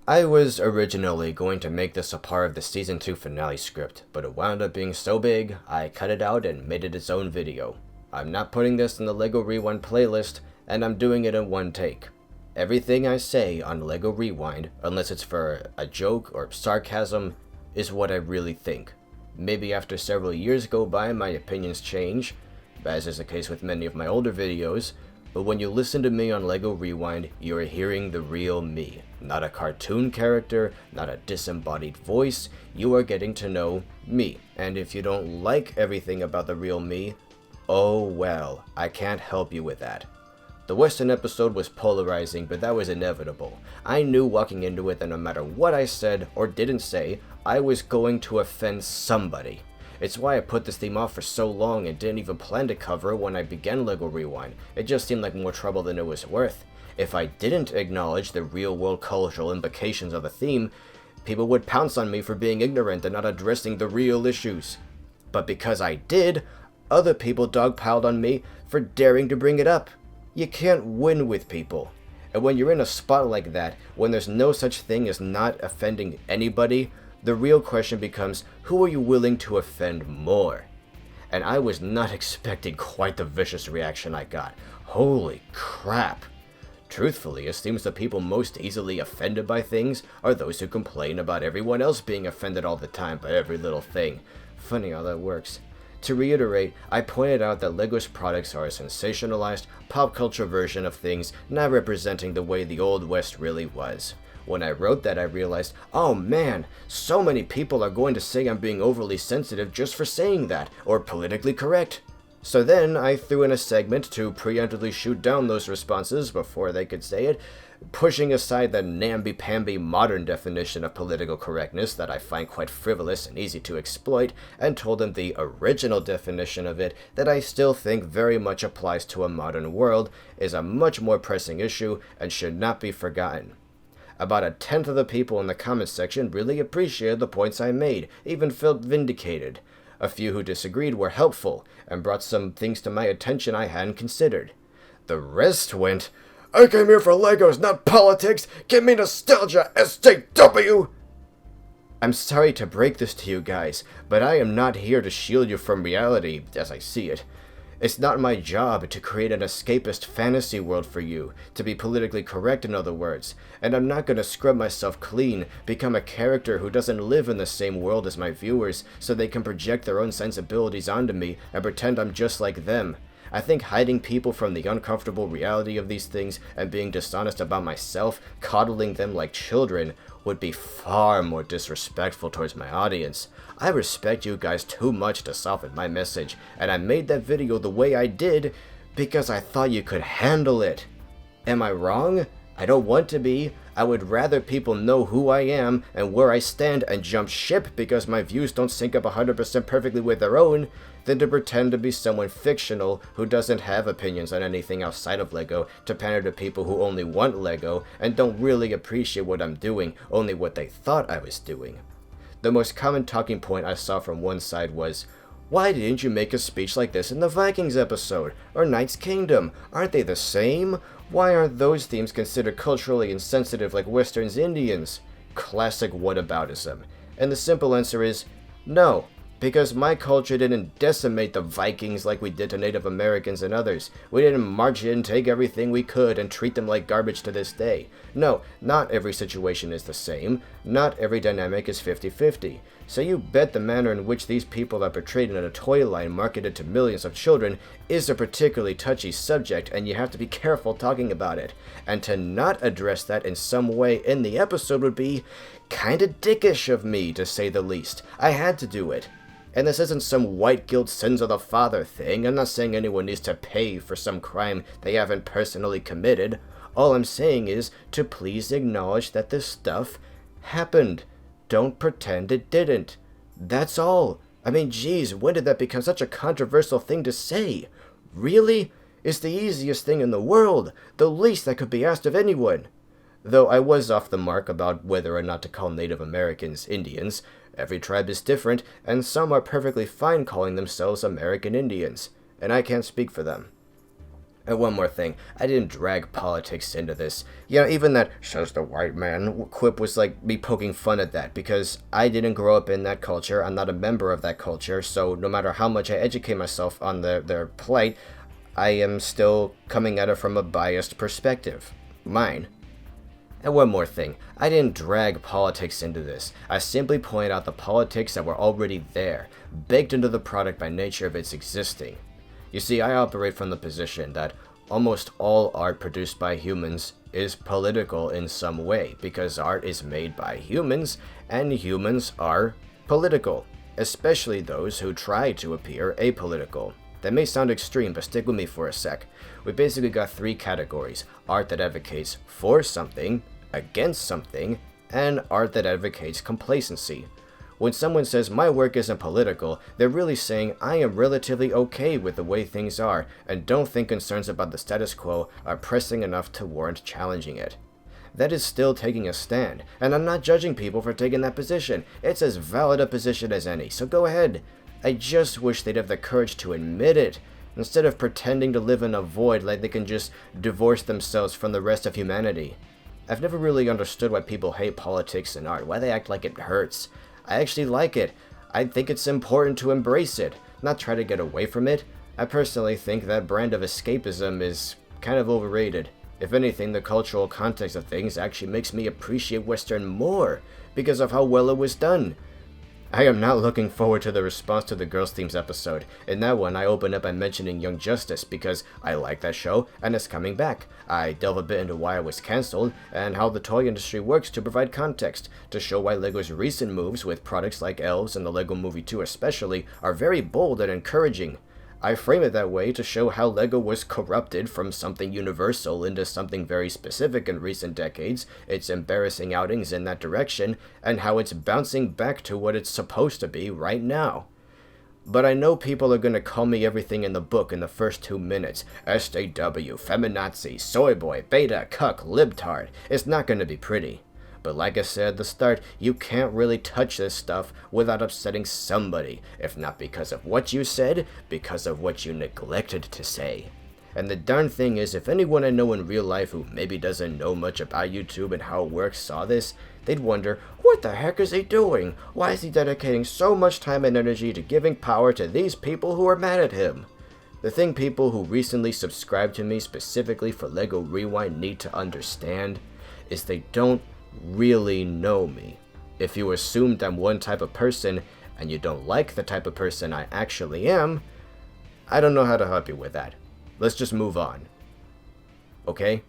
I was originally going to make this a part of the Season 2 finale script, but it wound up being so big, I cut it out and made it its own video. I'm not putting this in the LEGO Rewind playlist, and I'm doing it in one take. Everything I say on LEGO Rewind, unless it's for a joke or sarcasm, is what I really think. Maybe after several years go by, my opinions change, as is the case with many of my older videos, but when you listen to me on LEGO Rewind, you're hearing the real me. Not a cartoon character, not a disembodied voice, you are getting to know me. And if you don't like everything about the real me, oh well, I can't help you with that. The Western episode was polarizing, but that was inevitable. I knew walking into it that no matter what I said or didn't say, I was going to offend somebody. It's why I put this theme off for so long and didn't even plan to cover it when I began LEGO Rewind. It just seemed like more trouble than it was worth. If I didn't acknowledge the real-world cultural implications of the theme, people would pounce on me for being ignorant and not addressing the real issues. But because I did, other people dogpiled on me for daring to bring it up. You can't win with people. And when you're in a spot like that, when there's no such thing as not offending anybody, the real question becomes, who are you willing to offend more? And I was not expecting quite the vicious reaction I got. Holy crap. Truthfully, it seems the people most easily offended by things are those who complain about everyone else being offended all the time by every little thing. Funny how that works. To reiterate, I pointed out that LEGO's products are a sensationalized, pop culture version of things not representing the way the Old West really was. When I wrote that, I realized, oh man, so many people are going to say I'm being overly sensitive just for saying that, or politically correct. So then, I threw in a segment to preemptively shoot down those responses before they could say it, pushing aside the namby-pamby modern definition of political correctness that I find quite frivolous and easy to exploit, and told them the original definition of it that I still think very much applies to a modern world, is a much more pressing issue, and should not be forgotten. About a tenth of the people in the comments section really appreciated the points I made, even felt vindicated. A few who disagreed were helpful, and brought some things to my attention I hadn't considered. The rest went, I came here for Legos, not politics! Give me nostalgia, SJW! I'm sorry to break this to you guys, but I am not here to shield you from reality, as I see it. It's not my job to create an escapist fantasy world for you, to be politically correct in other words, and I'm not going to scrub myself clean, become a character who doesn't live in the same world as my viewers, so they can project their own sensibilities onto me and pretend I'm just like them. I think hiding people from the uncomfortable reality of these things and being dishonest about myself, coddling them like children, would be far more disrespectful towards my audience. I respect you guys too much to soften my message, and I made that video the way I did because I thought you could handle it. Am I wrong? I don't want to be. I would rather people know who I am and where I stand and jump ship because my views don't sync up 100% perfectly with their own, than to pretend to be someone fictional who doesn't have opinions on anything outside of LEGO to pander to people who only want LEGO and don't really appreciate what I'm doing, only what they thought I was doing. The most common talking point I saw from one side was, why didn't you make a speech like this in the Vikings episode, or Knight's Kingdom? Aren't they the same? Why aren't those themes considered culturally insensitive like Western's Indians? Classic whataboutism. And the simple answer is, no. Because my culture didn't decimate the Vikings like we did to Native Americans and others. We didn't march in, take everything we could, and treat them like garbage to this day. No, not every situation is the same. Not every dynamic is 50-50. So you bet the manner in which these people are portrayed in a toy line marketed to millions of children is a particularly touchy subject, and you have to be careful talking about it. And to not address that in some way in the episode would be kinda dickish of me, to say the least. I had to do it. And this isn't some white guilt sins of the father thing. I'm not saying anyone needs to pay for some crime they haven't personally committed. All I'm saying is to please acknowledge that this stuff happened. Don't pretend it didn't. That's all. I mean, geez, when did that become such a controversial thing to say? Really? It's the easiest thing in the world. The least that could be asked of anyone. Though I was off the mark about whether or not to call Native Americans Indians. Every tribe is different, and some are perfectly fine calling themselves American Indians, and I can't speak for them. And one more thing, I didn't drag politics into this. You know, even that "says the white man" quip was like me poking fun at that, because I didn't grow up in that culture, I'm not a member of that culture, so no matter how much I educate myself on their plight, I am still coming at it from a biased perspective. Mine. And one more thing, I didn't drag politics into this. I simply point out the politics that were already there, baked into the product by nature of its existing. You see, I operate from the position that almost all art produced by humans is political in some way, because art is made by humans, and humans are political, especially those who try to appear apolitical. That may sound extreme, but stick with me for a sec. We basically got three categories: art that advocates for something, against something, and art that advocates complacency. When someone says my work isn't political, they're really saying I am relatively okay with the way things are and don't think concerns about the status quo are pressing enough to warrant challenging it. That is still taking a stand, and I'm not judging people for taking that position. It's as valid a position as any, so go ahead. I just wish they'd have the courage to admit it, instead of pretending to live in a void like they can just divorce themselves from the rest of humanity. I've never really understood why people hate politics and art, why they act like it hurts. I actually like it. I think it's important to embrace it, not try to get away from it. I personally think that brand of escapism is kind of overrated. If anything, the cultural context of things actually makes me appreciate Western more because of how well it was done. I am not looking forward to the response to the Girls Themes episode. In that one, I open up by mentioning Young Justice because I like that show and it's coming back. I delve a bit into why it was cancelled and how the toy industry works to provide context, to show why LEGO's recent moves with products like Elves and the LEGO Movie 2 especially are very bold and encouraging. I frame it that way to show how LEGO was corrupted from something universal into something very specific in recent decades, its embarrassing outings in that direction, and how it's bouncing back to what it's supposed to be right now. But I know people are going to call me everything in the book in the first 2 minutes. SJW, feminazi, soy boy, beta, cuck, libtard. It's not going to be pretty. But like I said at the start, you can't really touch this stuff without upsetting somebody, if not because of what you said, because of what you neglected to say. And the darn thing is, if anyone I know in real life who maybe doesn't know much about YouTube and how it works saw this, they'd wonder, what the heck is he doing? Why is he dedicating so much time and energy to giving power to these people who are mad at him? The thing people who recently subscribed to me specifically for LEGO Rewind need to understand is they don't really know me. If you assumed I'm one type of person and you don't like the type of person I actually am, I don't know how to help you with that. Let's just move on. Okay?